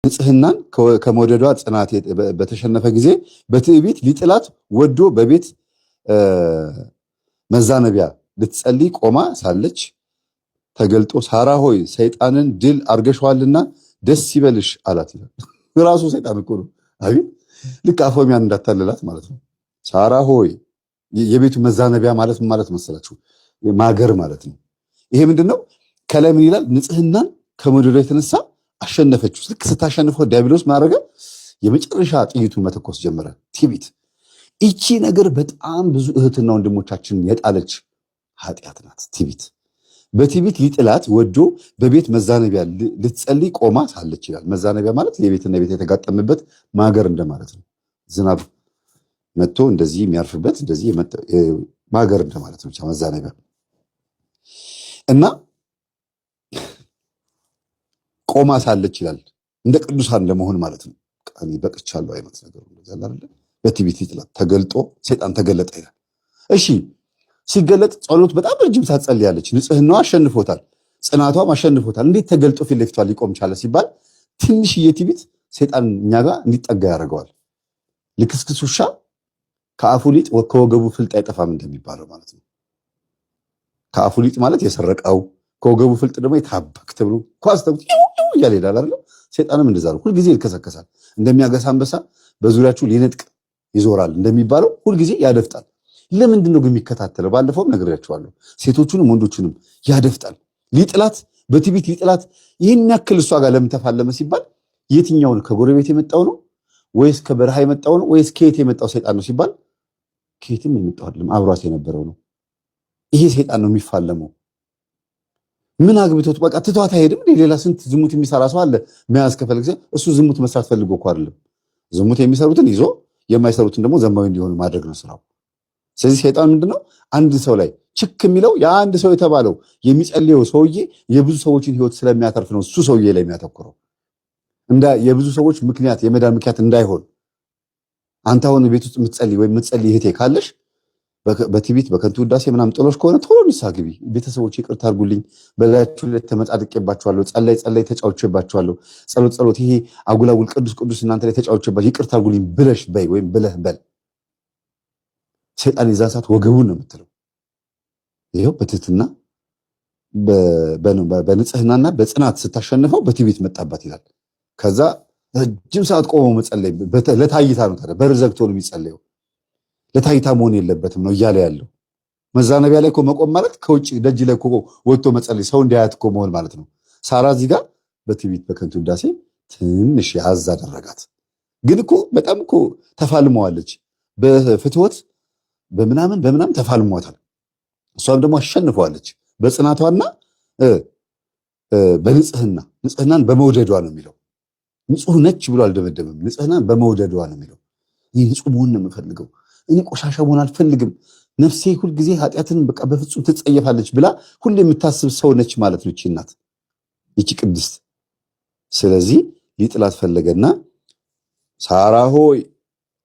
ንጽህናን ከመውደዷ ጽናት በተሸነፈ ጊዜ በትዕቢት ሊጥላት ወዶ በቤት መዛነቢያ ልትጸልይ ቆማ ሳለች ተገልጦ ሳራ ሆይ ሰይጣንን ድል አርገሽዋልና ደስ ይበልሽ አላት ይላል። ራሱ ሰይጣን እኮ ነው። አቤት ልክ አፎሚያን እንዳታለላት ማለት ነው። ሳራ ሆይ የቤቱ መዛነቢያ ማለት ማለት መሰላችሁ ማገር ማለት ነው። ይሄ ምንድነው? ከላይ ምን ይላል? ንጽህናን ከመውደዷ የተነሳ አሸነፈችው። ልክ ስታሸንፈው ዲያብሎስ ማረገ የመጨረሻ ጥይቱን መተኮስ ጀመረ። ትዕቢት። እቺ ነገር በጣም ብዙ እህትና ወንድሞቻችንን የጣለች ኃጢአት ናት። ትዕቢት። በትዕቢት ሊጥላት ወዶ በቤት መዛነቢያ ልትጸልይ ቆማ ሳለች ይላል። መዛነቢያ ማለት የቤትና ቤት የተጋጠመበት ማገር እንደማለት ነው። ዝናብ መጥቶ እንደዚህ የሚያርፍበት እንደዚህ ማገር እንደማለት ነው። መዛነቢያ እና ቆማ ሳለች ይላል። እንደ ቅዱሳን ለመሆን ማለት ነው። ቃኒ በቅቻለሁ አይነት ነገር እንደዛል አይደል? በትዕቢት ሊጥላት ተገልጦ ሰይጣን ተገለጠ ይላል። እሺ ሲገለጥ ጸሎት በጣም ረጅም ሰዓት ጸልያለች። ንጽህናዋ አሸንፎታል፣ ጽናቷም አሸንፎታል። እንዴት ተገልጦ ፊት ለፊቷ ሊቆም ቻለ ሲባል ትንሽዬ ትዕቢት ሰይጣን እኛ ጋር እንዲጠጋ ያደርገዋል። ልክስክስ ውሻ ከአፉ ሊጥ ከወገቡ ፍልጥ አይጠፋም እንደሚባለው ማለት ነው። ከአፉ ሊጥ ማለት የሰረቀው፣ ከወገቡ ፍልጥ ደግሞ የታበክ ተብሎ ኳስ ተብሎ እያለ ሄዳል አይደል? ሰይጣንም እንደዛ ነው። ሁልጊዜ ይልከሰከሳል። እንደሚያገሳ አንበሳ በዙሪያችሁ ሊነጥቅ ይዞራል እንደሚባለው ሁልጊዜ ያደፍጣል። ለምንድን ነው ግን የሚከታተለው? ባለፈውም ነግሬያችኋለሁ። ሴቶቹንም ወንዶቹንም ያደፍጣል። ሊጥላት በትዕቢት ሊጥላት ይህን ያክል እሷ ጋር ለምን ተፋለመ ሲባል የትኛውን ከጎረቤት የመጣው ነው ወይስ ከበረሃ የመጣው ነው ወይስ ከየት የመጣው ሰይጣን ነው ሲባል ከየትም የመጣው አይደለም፣ አብሯት የነበረው ነው። ይሄ ሰይጣን ነው የሚፋለመው። ምን አግብቶት በቃ ትቷት አይሄድም። ሌላ ስንት ዝሙት የሚሰራ ሰው አለ። መያዝ ከፈለገ እሱ ዝሙት መስራት ፈልጎ እኮ አይደለም። ዝሙት የሚሰሩትን ይዞ የማይሰሩትን ደግሞ ዘማዊ እንዲሆኑ ማድረግ ነው ስራው። ስለዚህ ሰይጣን ምንድነው? አንድ ሰው ላይ ችክ የሚለው የአንድ ሰው የተባለው የሚጸልየው ሰውዬ የብዙ ሰዎችን ህይወት ስለሚያተርፍ ነው እሱ ሰውዬ ላይ የሚያተኩረው። እንደ የብዙ ሰዎች ምክንያት የመዳን ምክንያት እንዳይሆን አንተ አሁን ቤት ውስጥ የምትጸልይ ወይም የምትጸልይ እህቴ ካለሽ በትዕቢት በከንቱ ውዳሴ ምናምን ጥሎሽ ከሆነ ቶሎ ንስሐ ግቢ። ቤተሰቦች ይቅርታ አድርጉልኝ፣ በላያችሁ ላይ ተመጻድቄባችኋለሁ፣ ጸላይ ተጫውቼባችኋለሁ፣ ጸሎት ይሄ አጉላጉል ቅዱስ እናንተ ላይ ተጫውቼባችሁ ይቅርታ አድርጉልኝ ብለሽ በይ ወይም ብለህ በል። ሰይጣን የዛን ሰዓት ወገቡን ነው የምትለው። ይሄው በትህትና በንጽህናና በጽናት ስታሸንፈው በትዕቢት መጣባት ይላል። ከዛ ረጅም ሰዓት ቆሞ መጸለይ ለታይታ ነው። ታዲያ በር ዘግቶ ነው የሚጸለየው። ለታይታ መሆን የለበትም ነው እያለ ያለው። መዛነቢያ ላይ እኮ መቆም ማለት ከውጭ ደጅ ላይ እኮ ወጥቶ መጸለይ ሰው እንዲያያት እኮ መሆን ማለት ነው። ሳራ እዚህ ጋር በትዕቢት በከንቱ ውዳሴ ትንሽ ያዝ አደረጋት። ግን እኮ በጣም እኮ ተፋልመዋለች። በፍትወት በምናምን ተፋልሟታል። እሷም ደግሞ አሸንፈዋለች በጽናቷና ንጽህናን በመውደዷ ነው የሚለው። ንጹህ ነች ብሎ አልደመደምም። ንጽህናን በመውደዷ ነው የሚለው። እኔ ንጹህ መሆን ነው የምፈልገው፣ እኔ ቆሻሻ መሆን አልፈልግም፣ ነፍሴ ሁልጊዜ ኃጢአትን በቃ በፍጹም ትጸየፋለች ብላ ሁሌ የምታስብ ሰው ነች ማለት ነው ይቺ እናት፣ ይቺ ቅድስት። ስለዚህ ሊጥላት ፈለገና ሳራ ሆይ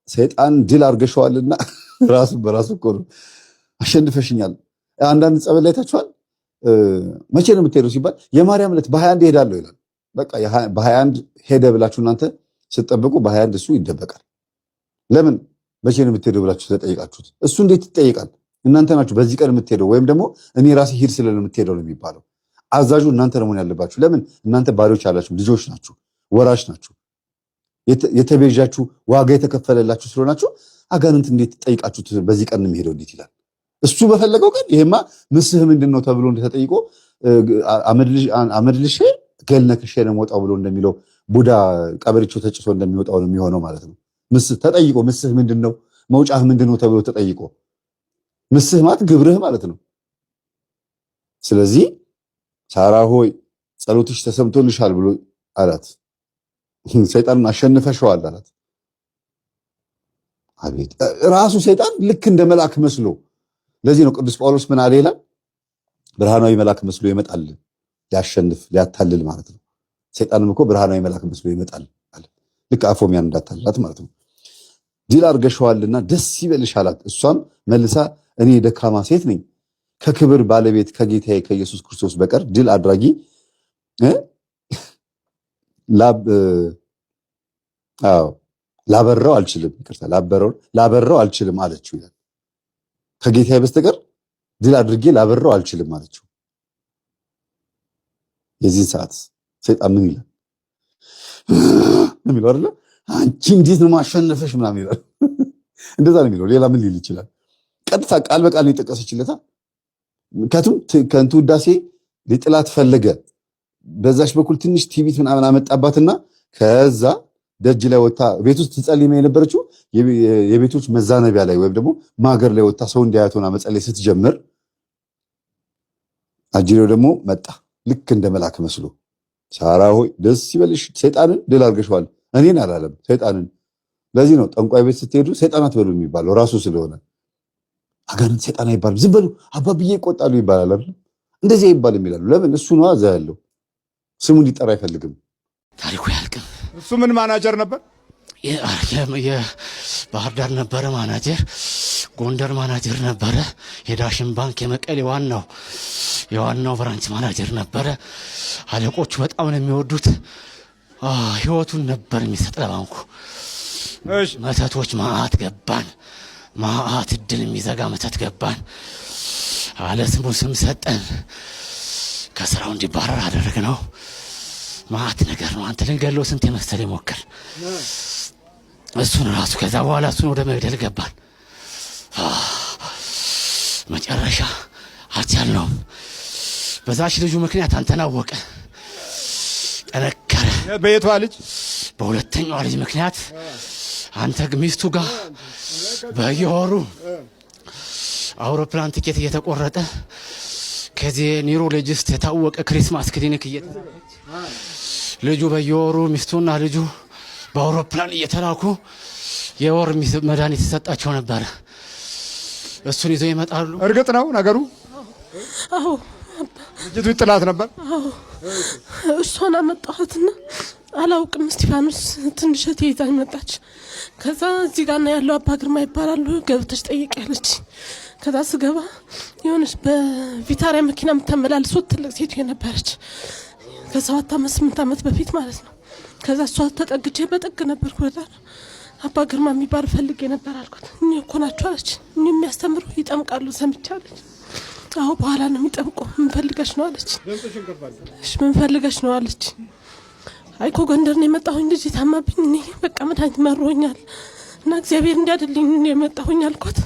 ሰይጣን ድል አርገሸዋልና ራሱ በራሱ እኮ ነው አሸንፈሽኛል። አንዳንድ ጸበል ላይ ታችኋል። መቼ ነው የምትሄደው ሲባል የማርያም ዕለት በ21 እሄዳለሁ ይላል። በቃ በ21 ሄደ ብላችሁ እናንተ ስትጠብቁ በ21 እሱ ይደበቃል። ለምን መቼ ነው የምትሄደው ብላችሁ ተጠይቃችሁት እሱ እንዴት ይጠይቃል? እናንተ ናችሁ በዚህ ቀን የምትሄደው ወይም ደግሞ እኔ ራሴ ሂድ ስለለ የምትሄደው ነው የሚባለው። አዛዡ እናንተ ነው መሆን ያለባችሁ። ለምን? እናንተ ባሪዎች አላችሁ፣ ልጆች ናችሁ፣ ወራሽ ናችሁ፣ የተቤዣችሁ ዋጋ የተከፈለላችሁ ስለሆናችሁ አጋንንት እንዴት ጠይቃችሁት በዚህ ቀን የሚሄደው እንዴት ይላል? እሱ በፈለገው ቀን ይሄማ ምስህ ምንድነው ተብሎ እንደተጠይቆ አመድልሼ ገልነክሼ ነው የምወጣው ብሎ እንደሚለው ቡዳ ቀበሪቾ ተጭሶ እንደሚወጣው ነው የሚሆነው ማለት ነው። ምስህ ተጠይቆ ምስህ ምንድነው መውጫህ ምንድነው ተብሎ ተጠይቆ ምስህ ማለት ግብርህ ማለት ነው። ስለዚህ ሳራ ሆይ ጸሎትሽ ተሰምቶልሻል ብሎ አላት። ሰይጣንን አሸንፈሽዋል አላት። አቤት ራሱ ሰይጣን ልክ እንደ መልአክ መስሎ። ለዚህ ነው ቅዱስ ጳውሎስ ምን አለ ይላል? ብርሃናዊ መልአክ መስሎ ይመጣል ሊያሸንፍ ሊያታልል ማለት ነው። ሰይጣንም እኮ ብርሃናዊ መልአክ መስሎ ይመጣል አለ። ልክ አፎሚያን እንዳታልላት ማለት ነው። ድል አርገሽዋልና ደስ ይበልሽ አላት። እሷም መልሳ እኔ ደካማ ሴት ነኝ፣ ከክብር ባለቤት ከጌታዬ ከኢየሱስ ክርስቶስ በቀር ድል አድራጊ አዎ ላበረው አልችልም፣ ይቅርታ ላበረው አልችልም አለችው ይላል። ከጌታዬ በስተቀር ድል አድርጌ ላበረው አልችልም አለችው። የዚህ ሰዓት ሰይጣን ምን ይላል? ምን የሚለው አይደለ? አንቺ እንዴት ነው ማሸነፈሽ ምናምን ይላል። እንደዛ ነው የሚለው። ሌላ ምን ሊል ይችላል? ቀጥታ ቃል በቃል ነው የጠቀሰችለታ። ምክንያቱም ከንቱ ውዳሴ ሊጥላት ፈለገ። በዛች በኩል ትንሽ ቲቪት ምናምን አመጣባትና ከዛ ደጅ ላይ ወጣ። ቤት ውስጥ ትጸልይ የነበረችው የቤቶች መዛነቢያ ላይ ወይም ደግሞ ማገር ላይ ወጣ ሰው እንዲያያት ሆና መጸለይ ስትጀምር አጅሬው ደግሞ መጣ፣ ልክ እንደ መልአክ መስሎ። ሳራ ሆይ ደስ ይበልሽ፣ ሰይጣንን ድል አድርገሽዋል። እኔን አላለም፣ ሰይጣንን። ለዚህ ነው ጠንቋይ ቤት ስትሄዱ ሰይጣናት በሉ የሚባለው ራሱ ስለሆነ። አጋንንት ሰይጣን አይባልም፣ ዝም በሉ አባብዬ ይቆጣሉ ይባላል አይደል? እንደዚህ አይባልም ይላሉ። ለምን? እሱ ነው እዛ ያለው፣ ስሙ እንዲጠራ አይፈልግም። ታሪኩ ያልቅም። እሱ ምን ማናጀር ነበር? የባህር ዳር ነበረ ማናጀር፣ ጎንደር ማናጀር ነበረ፣ የዳሽን ባንክ የመቀሌ የዋናው ብራንች ማናጀር ነበረ። አለቆቹ በጣም ነው የሚወዱት። ህይወቱን ነበር የሚሰጥ ለባንኩ። መተቶች ማአት ገባን፣ ማአት እድል የሚዘጋ መተት ገባን። አለ ስም ሰጠን፣ ከስራው እንዲባረር አደረግነው። ማአት ነገር ነው። አንተ ልንገለው ስንት የመሰለ ሞከር እሱን ራሱ። ከዛ በኋላ እሱን ወደ መግደል ገባን። መጨረሻ አልቻልነውም። በዛች ልጁ ምክንያት አንተን አወቀ፣ ጠነከረ። በየቷ ልጅ? በሁለተኛዋ ልጅ ምክንያት አንተ ሚስቱ ጋር በየወሩ አውሮፕላን ትኬት እየተቆረጠ ከዚህ ኒውሮሎጂስት የታወቀ ክሪስማስ ክሊኒክ እየተዘጋጀ ልጁ በየወሩ ሚስቱና ልጁ በአውሮፕላን እየተላኩ የወር መድኃኒት ተሰጣቸው ነበረ። እሱን ይዘው ይመጣሉ። እርግጥ ነው ነገሩ? አዎ። ልጅቱ ይጥላት ነበር? አዎ። እሷን አመጣኋትና አላውቅም። እስጢፋኖስ ትንሽ ተይዛኝ መጣች። ከዛ እዚህ ጋር ነው ያለው አባ ግርማ ይባላሉ፣ ገብተሽ ጠይቅ ያለች። ከዛ ስገባ የሆነች በቪታሪያ መኪና የምታመላልስ ትልቅ ሴትዮ ነበረች፣ ከ7 ዓመት 8 ዓመት በፊት ማለት ነው። ከዛ እሷ ተጠግቼ በጥግ ነበርኩ። ወዳ አባ ግርማ የሚባል ፈልጌ ነበር አልኳት። እኔ እኮ ናቸው አለች። እኔ የሚያስተምሩ ይጠምቃሉ ሰምቻለች። አዎ በኋላ ነው የሚጠምቁ። ምን ፈልገሽ ነው አለች። እሺ ምን ፈልገሽ ነው አለች። አይኮ ጎንደር ነው የመጣሁኝ፣ ልጅ ታማብኝ፣ እኔ በቃ መድኃኒት መሮኛል እና እግዚአብሔር እንዲያድልኝ ነው የመጣሁኝ አልኳት።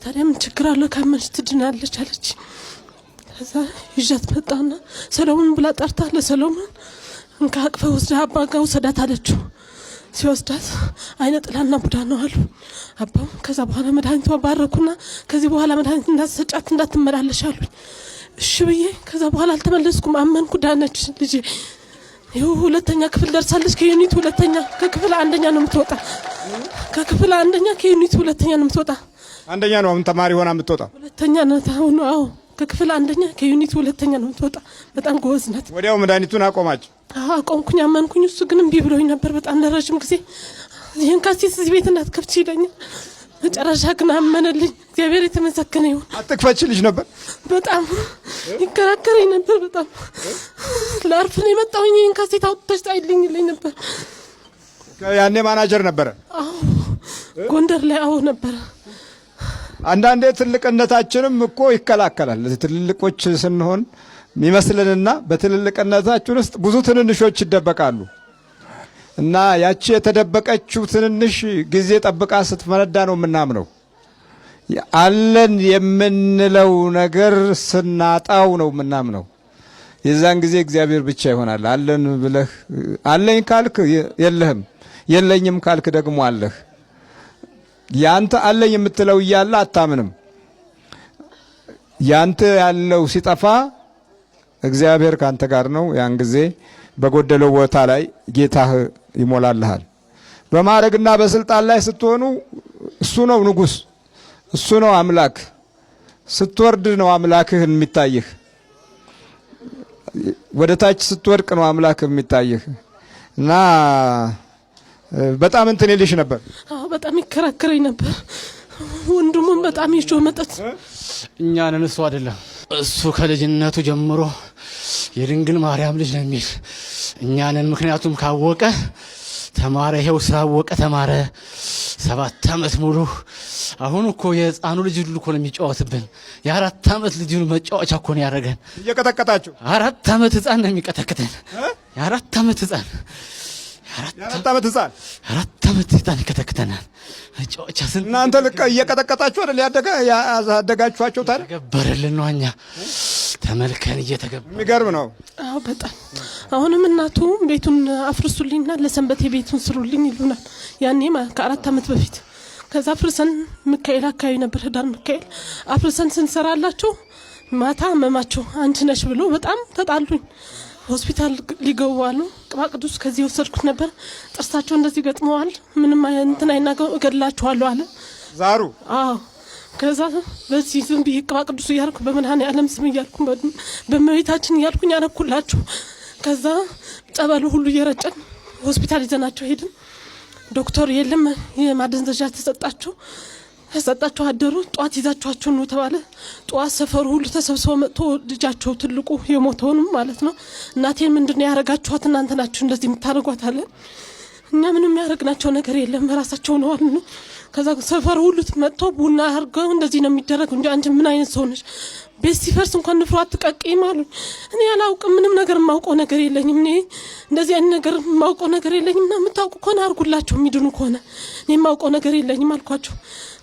ታዲያ ምን ችግር አለው ካመንሽ ትድናለች አለች። ከዛ ይዣት መጣና ሰሎሞን ብላ ጠርታ ለሰሎሞን እንካ አቅፈ ወስዳ አባ ጋር ውሰዳት አለችው። ሲወስዳት አይነ ጥላና ቡዳ ነው አሉ አባው። ከዛ በኋላ መድኃኒቷ ባረኩና ከዚህ በኋላ መድኃኒት እንዳትሰጫት እንዳትመላለሽ አሉኝ። እሺ ብዬ ከዛ በኋላ አልተመለስኩም። አመንኩ፣ ዳነች ልጄ። ይኸው 2ኛ ክፍል ደርሳለች። ከዩኒት 2ኛ ከክፍል 1ኛ ነው የምትወጣ። ከክፍል 1ኛ ከዩኒት 2ኛ ነው የምትወጣ። አንደኛ ነው አሁን ተማሪ ሆና የምትወጣ? 2ኛ ነው አሁን። አዎ ከክፍል 1ኛ ከዩኒት 2ኛ ነው የምትወጣ። በጣም ጎበዝ ናት። ወዲያው መድኃኒቱን አቆማች? አቆምኩኝ፣ አመንኩኝ። እሱ ግን እምቢ ብሎኝ ነበር በጣም ለረጅም ጊዜ። ይህን ካሴት እዚህ ቤት እንዳትከፍቺ ይለኛል። መጨረሻ ግን አመነልኝ። እግዚአብሔር የተመሰገነ ይሁን። አትክፈችልሽ ነበር? በጣም ይከራከረኝ ነበር። በጣም ላርፍ ነው የመጣሁኝ። ይህን ካሴት አውጥተሽ ጣይልኝ ይለኝ ነበር። ያኔ ማናጀር ነበረ? አዎ ጎንደር ላይ አዎ ነበረ። አንዳንዴ ትልቅነታችንም እኮ ይከላከላል። ትልልቆች ስንሆን የሚመስልንና በትልልቅነታችን ውስጥ ብዙ ትንንሾች ይደበቃሉ እና ያቺ የተደበቀችው ትንንሽ ጊዜ ጠብቃ ስትፈነዳ ነው የምናምነው። አለን የምንለው ነገር ስናጣው ነው የምናምነው። የዛን ጊዜ እግዚአብሔር ብቻ ይሆናል። አለን ብለህ አለኝ ካልክ የለህም፣ የለኝም ካልክ ደግሞ አለህ። ያንተ አለኝ የምትለው እያለ አታምንም። ያንተ ያለው ሲጠፋ እግዚአብሔር ካንተ ጋር ነው። ያን ጊዜ በጎደለው ቦታ ላይ ጌታህ ይሞላልሃል። በማዕረግና በስልጣን ላይ ስትሆኑ እሱ ነው ንጉሥ፣ እሱ ነው አምላክ። ስትወርድ ነው አምላክህን የሚታይህ። ወደ ታች ስትወድቅ ነው አምላክህ የሚታይህ እና በጣም እንትን ይልሽ ነበር? አዎ በጣም ይከራከረኝ ነበር። ወንድሙን በጣም ይጆ መጠጥ እኛንን እሱ አይደለም። እሱ ከልጅነቱ ጀምሮ የድንግል ማርያም ልጅ ነው የሚል እኛንን። ምክንያቱም ካወቀ ተማረ። ይሄው ስላወቀ ተማረ 7 ዓመት ሙሉ። አሁን እኮ የህፃኑ ልጅ ሁሉ እኮ ነው የሚጫወትብን። የ4 ዓመት ልጅ መጫወቻ እኮ ነው ያደረገን። እየቀጠቀጣችሁ 4 ዓመት ህፃን ነው የሚቀጠቅጠን። የ4 ዓመት ህፃን የ4 ዓመት ህፃን 4 ዓመት ህፃን ይቀጠቅጠናል። መጫወቻ ስንት እናንተ ልክ እየቀጠቀጣችሁ አይደል ያደጋችኋቸው? ታዲያ ተገበረልን ነው እኛ ተመልከን እየተገበረ የሚገርም ነው። አዎ በጣም አሁንም እናቱ ቤቱን አፍርሱልኝና ለሰንበቴ ቤቱን ስሩልኝ ይሉናል። ያኔ ከ4 ዓመት በፊት ከዛ አፍርሰን ሚካኤል አካባቢ ነበር ህዳር ሚካኤል አፍርሰን ስንሰራላቸው ማታ አመማቸው። አንቺ ነሽ ብሎ በጣም ተጣሉኝ። ሆስፒታል ሊገቡ አሉ። ቅባ ቅዱስ ከዚህ ወሰድኩት ነበር። ጥርሳቸው እንደዚህ ገጥመዋል። ምንም እንትን አይናገው እገድላችኋለሁ አለ ዛሩ። አዎ ከዛ በዚህ ዝም ብዬ ቅባ ቅዱስ እያልኩ በመድኃኔዓለም ስም እያልኩ በእመቤታችን እያልኩኝ ያረኩላችሁ። ከዛ ጸበሉ ሁሉ እየረጨን ሆስፒታል ይዘናቸው ሄድን። ዶክተር የለም የማደንዘዣ ተሰጣቸው አደሩ። ጧት ይዛቸዋቸው ነው ተባለ። ጧት ሰፈሩ ሁሉ ተሰብስበው መጥቶ ልጃቸው ትልቁ የሞተውንም ማለት ነው እናቴን ምንድነው ያረጋችኋት እናንተ ናችሁ እንደዚህ የምታረጓት አለ። እኛ ምንም ያረግናቸው ነገር የለም ራሳቸው ነው አሉ። ከዛ ሰፈሩ ሁሉ መጥቶ ቡና አርገው እንደዚህ ነው የሚደረገው እንጂ አንቺ ምን አይነት ሰው ነሽ? ቤት ሲፈርስ እንኳን ንፍሮ አትቀቂም አሉ። እኔ አላውቅም፣ ምንም ነገር የማውቀው ነገር የለኝም። እኔ እንደዚህ አይነት ነገር የማውቀው ነገር የለኝም። እና የምታውቁ ከሆነ አርጉላቸው የሚድኑ ከሆነ እኔ የማውቀው ነገር የለኝም አልኳቸው።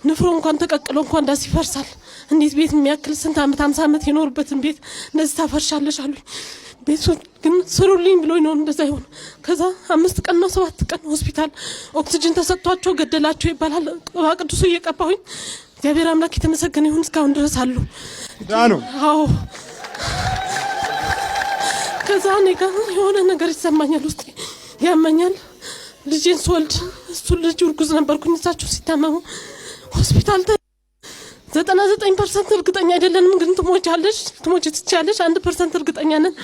ንፍሮ እንኳን ተቀቅሎ እንኳን እንዳስ ይፈርሳል። እንዴት ቤት የሚያክል ስንት ዓመት 50 ዓመት የኖርበትን ቤት እንደዚህ ታፈርሻለሽ አሉኝ። ቤቱ ግን ስሩልኝ ብሎኝ ነው እንደዛ ይሆን። ከዛ 5 ቀን ነው 7 ቀን ሆስፒታል ኦክሲጅን ተሰጥቷቸው ገደላቸው ይባላል። ቅባ ቅዱሱ እየቀባሁኝ እግዚአብሔር አምላክ የተመሰገነ ይሁን እስካሁን ድረስ አሉ ዳኑ። አዎ ከዛ እኔ ጋር የሆነ ነገር ይሰማኛል፣ ውስጥ ያመኛል። ልጄን ስወልድ እሱ ልጅ እርጉዝ ነበርኩኝ። እሳቸው ሲታመሙ ሆስፒታል 99% እርግጠኛ አይደለንም፣ ግን ትሞች ትችያለሽ 1% እርግጠኛ ነን።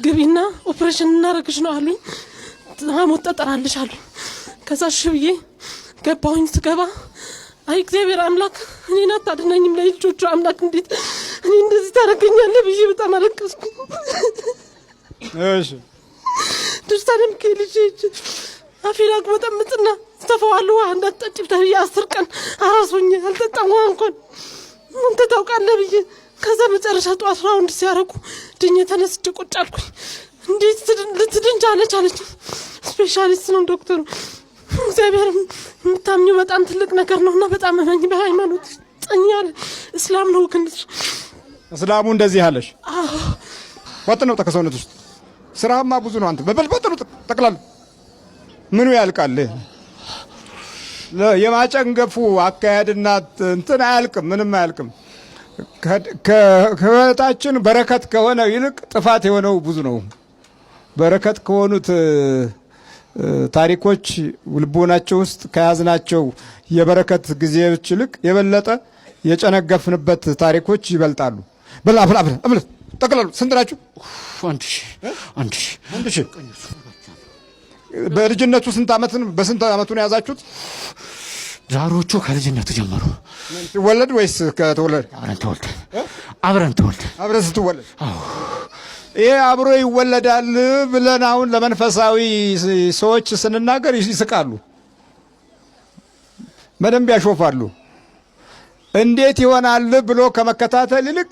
ግቢና ኦፕሬሽን እናረግሽ ነው አሉኝ። ሐሞት ጠጠራለሽ አሉኝ። ከዛ ሽብዬ ገባሁኝ። ስገባ አይ እግዚአብሔር አምላክ እኔን አታድነኝም ለልጆቹ አምላክ እንዴት እኔ እንደዚህ ታረገኛለህ ብዬ በጣም አለቀስኩ። እሺ ድርሳንም ከልጅ አፊላክ በጣም ምጥና ተፈዋለሁ። አንድ አጥጭብ ተብዬ 10 ቀን አራሶኝ አልጠጣም እንኳን እንተ ታውቃለህ ብዬ ከዛ መጨረሻ ጧት ራውንድ ሲያረጉ ድኜ ተነስቼ ቁጭ አልኩኝ። እንዴት ልትድን ቻለች አለች። ስፔሻሊስት ነው ዶክተሩ። እግዚአብሔር የምታምኚው በጣም ትልቅ ነገር ነውና በጣም እመኝ። በሃይማኖት ጸኛል እስላም ነው ግን እስላሙ እንደዚህ አለሽ። ወጥ ነው ተከሰውነት ውስጥ ስራማ ብዙ ነው። አንተ በበልበጥ ነው ጠቅላላ ምኑ ያልቃል? የማጨንገፉ አካሄድና እንትን አያልቅም፣ ምንም አያልቅም። ከህይወታችን በረከት ከሆነ ይልቅ ጥፋት የሆነው ብዙ ነው። በረከት ከሆኑት ታሪኮች ልቦናቸው ውስጥ ከያዝናቸው የበረከት ጊዜዎች ይልቅ የበለጠ የጨነገፍንበት ታሪኮች ይበልጣሉ። በላ ጠቅላላ ስንት ናችሁ? 1000 በልጅነቱ በስንት ዓመቱ ነው ያዛችሁት? ዛሮቹ ከልጅነቱ ጀምሮ ሲወለድ ወይስ ከተወለደ? አብረን ተወልደን አብረን ስትወለድ? ይሄ አብሮ ይወለዳል ብለን አሁን ለመንፈሳዊ ሰዎች ስንናገር ይስቃሉ፣ በደንብ ያሾፋሉ። እንዴት ይሆናል ብሎ ከመከታተል ይልቅ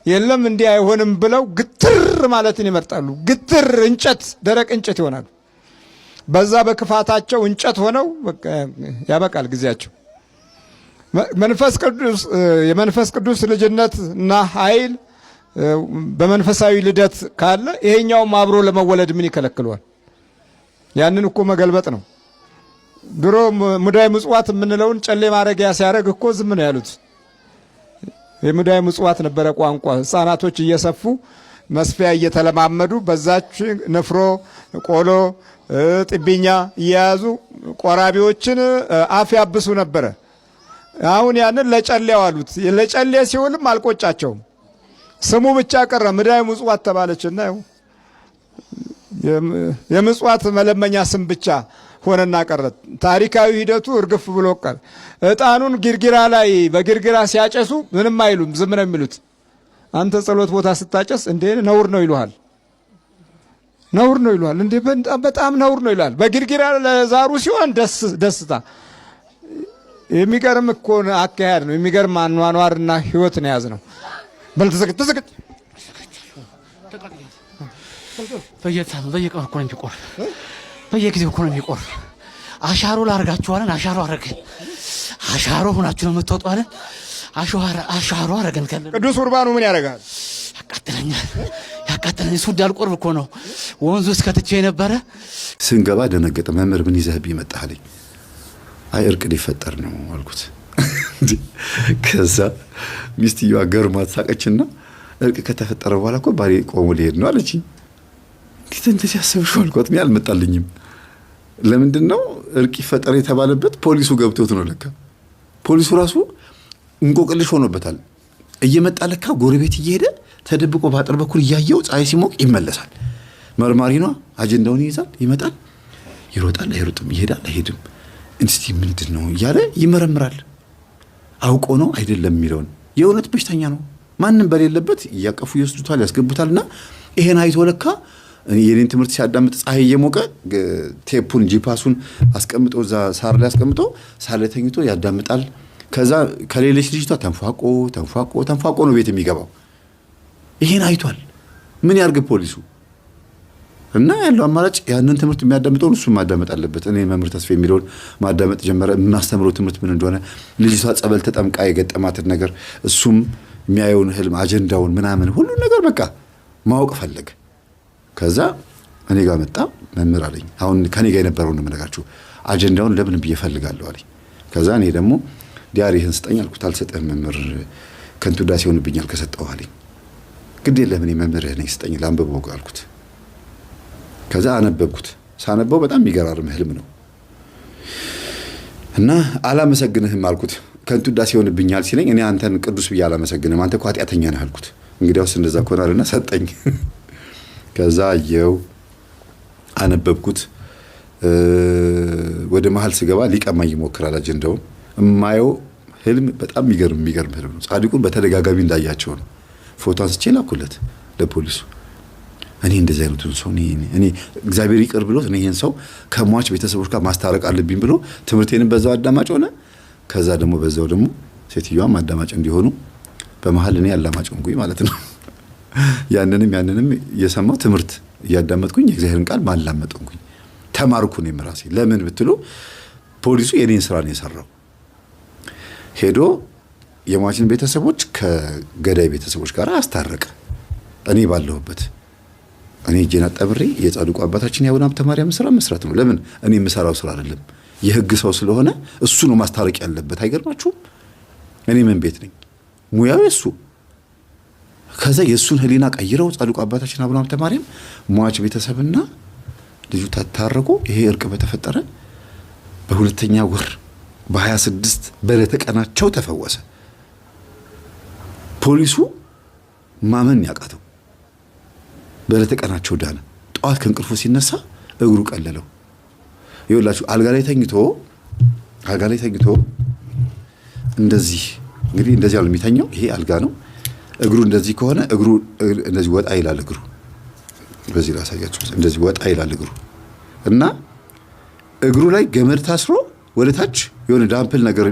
የለም እንዲህ አይሆንም ብለው ግትር ማለትን ይመርጣሉ። ግትር እንጨት፣ ደረቅ እንጨት ይሆናሉ። በዛ በክፋታቸው እንጨት ሆነው ያበቃል ጊዜያቸው። የመንፈስ ቅዱስ ልጅነት እና ኃይል በመንፈሳዊ ልደት ካለ ይሄኛውም አብሮ ለመወለድ ምን ይከለክለዋል? ያንን እኮ መገልበጥ ነው። ድሮ ሙዳይ ምጽዋት የምንለውን ጨሌ ማረጊያ ሲያደርግ እኮ ዝም ነው ያሉት። የሙዳይ ምጽዋት ነበረ ቋንቋ። ህፃናቶች እየሰፉ መስፊያ እየተለማመዱ በዛች ንፍሮ፣ ቆሎ፣ ጥብኛ እየያዙ ቆራቢዎችን አፍ ያብሱ ነበረ። አሁን ያንን ለጨሌው አሉት። ለጨሌ ሲሆንም አልቆጫቸውም። ስሙ ብቻ ቀረ፣ ሙዳይ ምጽዋት ተባለችና የምጽዋት መለመኛ ስም ብቻ ሆነና ቀረ። ታሪካዊ ሂደቱ እርግፍ ብሎ ቀረ። እጣኑን ግርግራ ላይ በግርግራ ሲያጨሱ ምንም አይሉም፣ ዝም ነው የሚሉት። አንተ ጸሎት ቦታ ስታጨስ እንዴ ነውር ነው ይሉሃል። ነውር ነው ይሏል። እንዴ በጣም ነውር ነው ይላል። በግርግራ ለዛሩ ሲሆን ደስታ። የሚገርም እኮ አካሄድ ነው። የሚገርም አኗኗርና ህይወት ነው ያዝ ነው። በል ተዘግጥ በየቀኑ እኮ ነው የሚቆርብ፣ በየጊዜው እኮ ነው የሚቆርብ። አሻሮ ላርጋችኋለን፣ አሻሮ አረግን። አሻሮ ሆናችሁ ነው የምትወጡ አለን። አሻሮ አረገን። ቅዱስ ቁርባኑ ምን ያደርጋል? ያቃጥለኛል። እሱ እንዳልቆርብ እኮ ነው ወንዙ ውስጥ ከትቼ የነበረ። ስንገባ ደነገጠ። መምህር ምን ይዘህብኝ መጣህ አለኝ። አይ እርቅ ሊፈጠር ነው አልኩት። ከዛ ሚስትየዋ ገርማት ሳቀችና እርቅ ከተፈጠረ በኋላ እኮ ባሌ ቆሞ ሊሄድ ነው አለችኝ። እንዴት እንደዚህ አሰብሽው አልኳት። እኔ አልመጣልኝም። ለምንድን ነው እርቅ ይፈጠር የተባለበት? ፖሊሱ ገብቶት ነው ለካ። ፖሊሱ ራሱ እንቆቅልሽ ሆኖበታል። እየመጣ ለካ ጎረቤት እየሄደ ተደብቆ በአጥር በኩል እያየው ፀሐይ ሲሞቅ ይመለሳል። መርማሪ ነው። አጀንዳውን ይይዛል፣ ይመጣል፣ ይሮጣል፣ አይሮጥም፣ ይሄዳል፣ አይሄድም፣ እስቲ ምንድን ነው እያለ ይመረምራል። አውቆ ነው አይደለም የሚለውን። የእውነት በሽተኛ ነው። ማንም በሌለበት እያቀፉ ይወስዱታል፣ ያስገቡታልና ይሄን አይቶ ለካ የኔን ትምህርት ሲያዳምጥ ፀሐይ እየሞቀ ቴፑን ጂፓሱን አስቀምጦ እዛ ሳር ላይ አስቀምጦ ሳር ላይ ተኝቶ ያዳምጣል። ከዛ ከሌለች ልጅቷ ተንፏቆ ነው ቤት የሚገባው። ይሄን አይቷል። ምን ያርግ ፖሊሱ? እና ያለው አማራጭ ያንን ትምህርት የሚያዳምጠውን እሱም ማዳመጥ አለበት። እኔ መምህር ተስፋ የሚለውን ማዳመጥ ጀመረ። የማስተምረው ትምህርት ምን እንደሆነ፣ ልጅቷ ጸበል ተጠምቃ የገጠማትን ነገር፣ እሱም የሚያየውን ህልም፣ አጀንዳውን ምናምን ሁሉን ነገር በቃ ማወቅ ፈለገ። ከዛ እኔ ጋር መጣ። መምህር አለኝ፣ አሁን ከኔ ጋር የነበረው ነው የምነግራችሁ። አጀንዳውን ለምን ብዬ እፈልጋለሁ አለኝ። ከዛ እኔ ደግሞ ዲያሪህን ስጠኝ አልኩት። አልሰጠህም መምህር፣ ከንቱ ዳሴ ሆንብኛል ከሰጠው አለኝ። ግድ የለም እኔ መምህርህ ነኝ ስጠኝ ላንብበው አልኩት። ከዛ አነበብኩት። ሳነበው በጣም የሚገራርም ህልም ነው እና አላመሰግንህም አልኩት። ከንቱ ዳሴ ሆንብኛል ሲለኝ እኔ አንተን ቅዱስ ብዬ አላመሰግንህም፣ አንተ እኮ ኃጢአተኛ ነህ አልኩት። እንግዲያውስ እንደዛ ኮናልና ሰጠኝ። ከዛ አየው፣ አነበብኩት። ወደ መሀል ስገባ ሊቀማኝ ይሞክራል አጀንዳውን። እማየው ህልም በጣም የሚገርም ህልም ነው። ጻድቁን በተደጋጋሚ እንዳያቸው ነው። ፎቶ አንስቼ ላኩለት ለፖሊሱ። እኔ እንደዚህ አይነቱን ሰው እኔ እግዚአብሔር ይቅር ብሎት እኔ ይሄን ሰው ከሟች ቤተሰቦች ጋር ማስታረቅ አለብኝ ብሎ ትምህርቴንም በዛው አዳማጭ ሆነ። ከዛ ደግሞ በዛው ደግሞ ሴትዮዋም አዳማጭ እንዲሆኑ በመሀል እኔ አላማጭ ሆንኩኝ ማለት ነው። ያንንም የሰማው ትምህርት እያዳመጥኩኝ የእግዚአብሔርን ቃል ማላመጥ ሆንኩኝ። ተማርኩ እኔም ራሴ። ለምን ብትሉ ፖሊሱ የኔን ስራ ነው የሰራው። ሄዶ የሟችን ቤተሰቦች ከገዳይ ቤተሰቦች ጋር አስታረቀ። እኔ ባለሁበት እኔ እጄን አጣምሬ የጻድቁ አባታችን የአቡነ ሀብተ ማርያም ስራ መስራት ነው። ለምን እኔ የምሰራው ስራ አይደለም። የህግ ሰው ስለሆነ እሱ ነው ማስታረቅ ያለበት። አይገርማችሁም? እኔ ምን ቤት ነኝ? ሙያው እሱ። ከዛ የእሱን ህሊና ቀይረው ጻድቁ አባታችን አቡነ ሀብተ ማርያም ሟች ቤተሰብና ልጁ ታረቁ። ይሄ እርቅ በተፈጠረ በሁለተኛ ወር በ26 በዕለተ ቀናቸው ተፈወሰ። ፖሊሱ ማመን ያቃተው። በዕለተ ቀናቸው ዳነ። ጠዋት ከእንቅልፉ ሲነሳ እግሩ ቀለለው። ይኸውላችሁ አልጋ ላይ ተኝቶ እንደዚህ እንግዲህ እንደዚህ ያለው የሚተኛው ይሄ አልጋ ነው። እግሩ እንደዚህ ከሆነ እግሩ እንደዚህ ወጣ ይላል። እግሩ በዚህ ላሳያችሁ። እንደዚህ ወጣ ይላል እግሩ እና እግሩ ላይ ገመድ ታስሮ ወደ ታች የሆነ ዳምፕል ነገር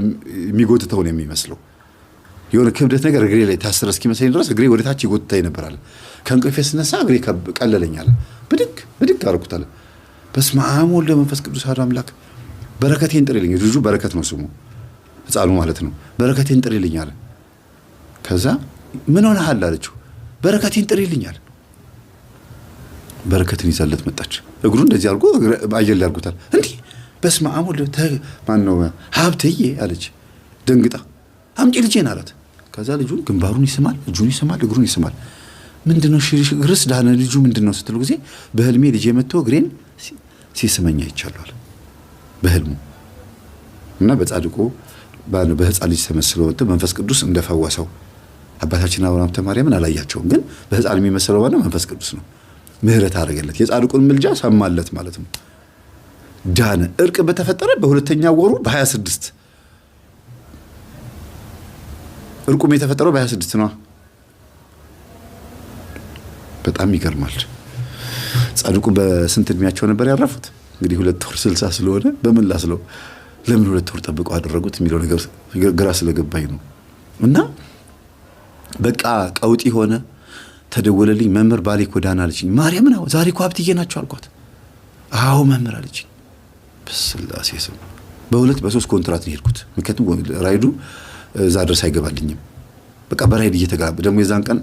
የሚጎትተው ነው የሚመስለው። የሆነ ክብደት ነገር እግሬ ላይ ታስረ እስኪመስለኝ ድረስ እግሬ ወደ ታች ይጎትተኝ ነበራል። ከእንቅልፌ ስነሳ እግሬ ቀለለኛል። ብድግ አደረኩታል። በስመ አብ ወወልድ ወመንፈስ ቅዱስ አሐዱ አምላክ በረከቴን ጥሪልኝ። ልጁ በረከት ነው ስሙ፣ ህፃኑ ማለት ነው። በረከቴን ጥሪልኝ አለ። ከዛ ምን ሆነሃል አለችው። በረከቴን ጥሪልኝ አለ። በረከትን ይዛለት መጣች። እግሩ እንደዚህ አድርጎ አየር ላይ አድርጎታል። እንዲህ በስመ አብ ወወልድ ማነው ሀብትዬ አለች ደንግጣ። አምጪ ልጄን አላት። ከዛ ልጁን ግንባሩን ይስማል፣ እጁን ይስማል፣ እግሩን ይስማል። ምንድነው እግርስ ዳነ ልጁ ምንድነው ስትሉ ጊዜ በህልሜ ልጄ መጥቶ እግሬን ሲስመኝ አይቻለዋል በህልሙ እና በጻድቁ በህፃን ልጅ ተመስሎ ወጥቶ መንፈስ ቅዱስ እንደፈወሰው አባታችን አቡነ ሀብተ ማርያምን አላያቸውም፣ ግን በህፃን የሚመስለው ማለት መንፈስ ቅዱስ ነው። ምህረት አደረገለት። የጻድቁን ምልጃ ሰማለት ማለት ነው። ዳነ። እርቅ በተፈጠረ በሁለተኛ ወሩ በ26 እርቁም የተፈጠረው በ26 ነው። በጣም ይገርማል። ጻድቁ በስንት እድሜያቸው ነበር ያረፉት? እንግዲህ 2 ወር 60 ስለሆነ በምን ላስለው ለምን 2 ወር ጠብቀው አደረጉት የሚለው ነገር ግራ ስለገባኝ ነው። እና በቃ ቀውጢ ሆነ። ተደወለልኝ። መምህር ባሌ እኮ ዳና አለችኝ። ማርያም ነው ዛሬ እኮ ሀብትዬ ናቸው አልኳት። አዎ መምህር አለችኝ። በስላሴ ስም በ2 በ3 ኮንትራት ነው የሄድኩት። ምክንያቱም ራይዱ እዛ ድረስ አይገባልኝም። በቃ በራይድ እየተጋባ ደግሞ የዛን ቀን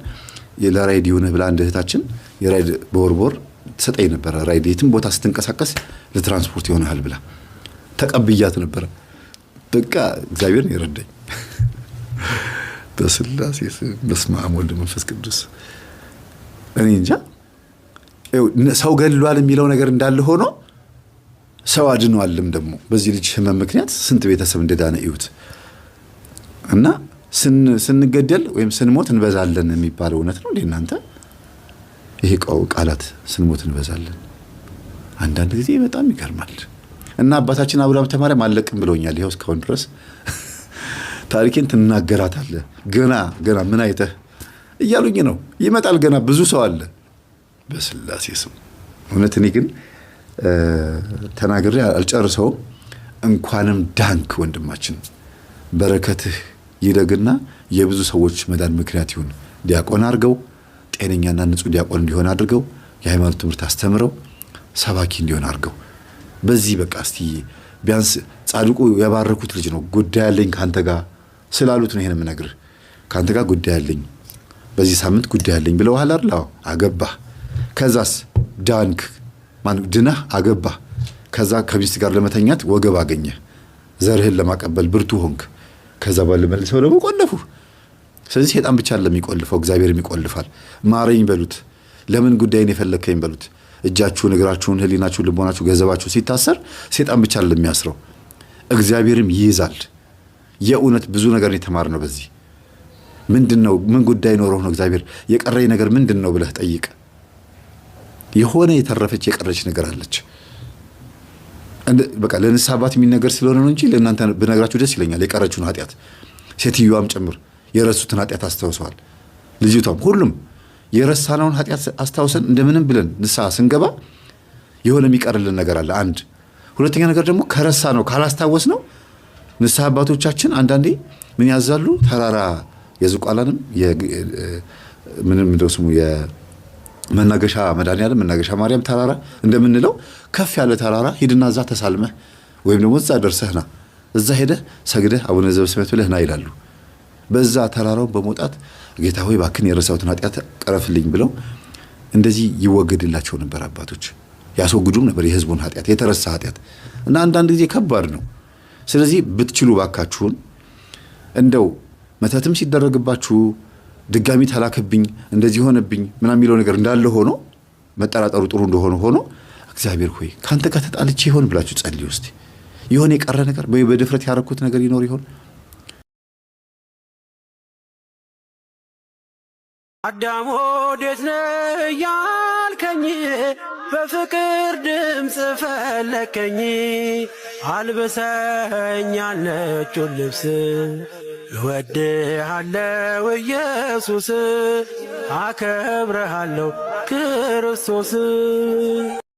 ለራይድ የሆነ ብላ አንድ እህታችን የራይድ በወርቦር ተሰጠኝ ነበር። ራይድ የትም ቦታ ስትንቀሳቀስ ለትራንስፖርት ይሆናል ብላ ተቀብያት ነበር። በቃ እግዚአብሔር ነው የረዳኝ። በስላሴ በስመ አብ ወልድ መንፈስ ቅዱስ። እኔ እንጃ ሰው ገድሏል የሚለው ነገር እንዳለ ሆኖ ሰው አድኗልም ደግሞ በዚህ ልጅ ህመም ምክንያት ስንት ቤተሰብ እንደዳነ እዩት። እና ስንገደል ወይም ስንሞት እንበዛለን የሚባለው እውነት ነው እንዴ እናንተ? ይሄ ቃላት ስንሞት እንበዛለን አንዳንድ ጊዜ በጣም ይገርማል። እና አባታችን አቡነ ሀብተ ማርያም አለቅም ብሎኛል። ይኸው እስካሁን ድረስ ታሪኬን ትናገራታለህ ገና ምን አይተህ እያሉኝ ነው። ይመጣል ገና ብዙ ሰው አለ። በስላሴ ስም እውነት እኔ ግን ተናግሬ አልጨርሰውም። እንኳንም ዳንክ ወንድማችን፣ በረከትህ ይደግና የብዙ ሰዎች መዳን ምክንያት ይሁን። ዲያቆን አድርገው፣ ጤነኛና ንጹህ ዲያቆን እንዲሆን አድርገው፣ የሃይማኖት ትምህርት አስተምረው፣ ሰባኪ እንዲሆን አድርገው። በዚህ በቃ እስቲ ቢያንስ ጻድቁ የባረኩት ልጅ ነው። ጉዳይ ያለኝ ካንተ ጋር ስላሉት ነው ይሄን የምነግርህ። ካንተ ጋር ጉዳይ ያለኝ በዚህ ሳምንት ጉዳይ ያለኝ ብለውሃል አይደል? አገባህ። ከዛስ ዳንክ ድነህ አገባህ። ከዛ ከሚስት ጋር ለመተኛት ወገብ አገኘ። ዘርህን ለማቀበል ብርቱ ሆንክ። ከዛ ባለ መልሰው ደግሞ ቆለፉ። ስለዚህ ሰይጣን ብቻ ለሚቆልፈው እግዚአብሔር የሚቆልፋል። ማረኝ በሉት። ለምን ጉዳይን የፈለከኝ በሉት። እጃችሁን፣ እግራችሁን፣ ህሊናችሁን፣ ልቦናችሁ፣ ገንዘባችሁ ሲታሰር ሰይጣን ብቻ ለሚያስረው እግዚአብሔርም ይይዛል። የእውነት ብዙ ነገር የተማርነው በዚህ ምንድነው? ምን ጉዳይ ኖረው ነው እግዚአብሔር የቀረኝ ነገር ምንድነው ብለህ ጠይቅ። የሆነ የተረፈች የቀረች ነገር አለች። በቃ ለንስሐ አባት የሚነገር ስለሆነ ነው እንጂ ለእናንተ ብነግራችሁ ደስ ይለኛል። የቀረችውን ኃጢአት ሴትዮዋም ጭምር የረሱትን ኃጢአት አስታውሰዋል። ልጅቷም ሁሉም የረሳነውን ኃጢአት አስታውሰን እንደምንም ብለን ንስሐ ስንገባ የሆነ የሚቀርልን ነገር አለ። አንድ ሁለተኛ ነገር ደግሞ ከረሳ ነው ካላስታወስ ነው ንስሐ አባቶቻችን አንዳንዴ ምን ያዛሉ? ተራራ የዝቋላንም ምንም እንደው ስሙ የመናገሻ መድኃኔዓለም መናገሻ ማርያም ተራራ እንደምንለው ከፍ ያለ ተራራ ሂድና እዛ ተሳልመህ ወይም ደግሞ እዛ ደርሰህና እዛ ሄደህ ሰግደህ አቡነ ዘበሰማያት ብለህ ና ይላሉ። በዛ ተራራውን በመውጣት ጌታ ሆይ እባክህን የረሳሁትን ኃጢአት ቀረፍልኝ ብለው እንደዚህ ይወገድላቸው ነበር አባቶች። ያስወግዱም ነበር የህዝቡን ኃጢአት፣ የተረሳ ኃጢአት እና አንዳንድ ጊዜ ከባድ ነው። ስለዚህ ብትችሉ ባካችሁን እንደው መተትም ሲደረግባችሁ ድጋሚ ተላከብኝ እንደዚህ ሆነብኝ ምናምን የሚለው ነገር እንዳለ ሆኖ መጠራጠሩ ጥሩ እንደሆነ ሆኖ እግዚአብሔር ሆይ ካንተ ጋር ተጣልቼ ይሆን ብላችሁ ጸልዩ። እስቲ የሆነ የቀረ ነገር በድፍረት ያረኩት ነገር ይኖር ይሆን? አዳም ወዴት ነህ ያልከኝ በፍቅር ድምፅ ፈለከኝ። አልብሰኝ ነጩን ልብስ እወድሃለሁ ኢየሱስ፣ አከብረሃለሁ ክርስቶስ።